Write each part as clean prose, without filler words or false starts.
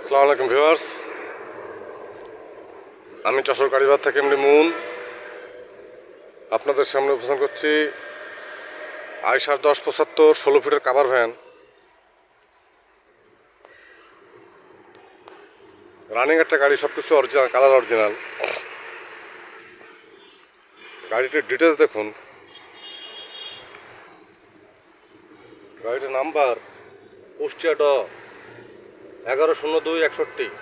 আসসালামু আলাইকুম ভিউয়ার্স, আমি যশোর গাড়িবাজার থেকে এমনি মুন আপনাদের সামনে উপস্থাপন করছি আইসার 1075 16 ফিটের কাভার ভ্যান। রানিং একটা গাড়ি, সব কিছু অরিজিনাল, কালার অরিজিনাল। গাড়িটির ডিটেলস দেখুন। গাড়িটির নাম্বার কুষ্টিয়া ড 110261,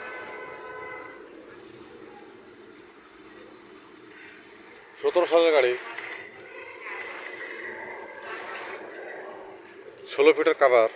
17 সালের গাড়ি, 16 ফিটের কাভার।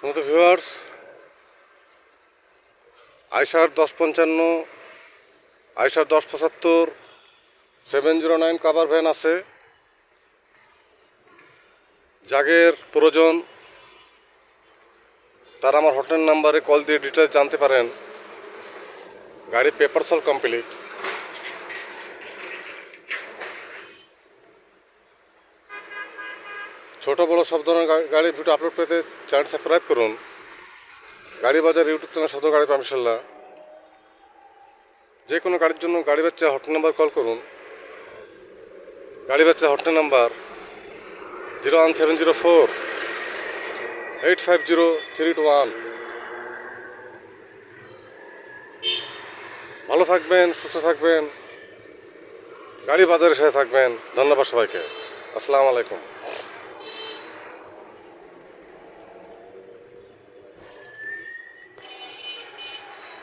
আমাদের ভিউয়ার্স, আইসার 1055, আইসার 1075 709 কাভার ভ্যান আছে। যাদের প্রয়োজন তারা আমার হটলাইন নাম্বারে কল দিয়ে ডিটেলস জানতে পারেন। গাড়ি পেপার সল কমপ্লিট। ছোট বড় সব ধরনের গাড়ির ভিডিও আপলোড পেতে চ্যানেল সাবস্ক্রাইব করুন। গাড়ি বাজার ইউটিউব চ্যানেল সদর গাড়ি পামিশাল্লাহ। যে কোনো গাড়ির জন্য গাড়ি বাচ্চা হটলাইন নাম্বার কল করুন। গাড়ি বাচ্চা হটলাইন নাম্বার 01704 850 321। ভালো থাকবেন, সুস্থ থাকবেন, গাড়ি বাজারের সাথে থাকবেন। ধন্যবাদ সবাইকে। আসসালামু আলাইকুম।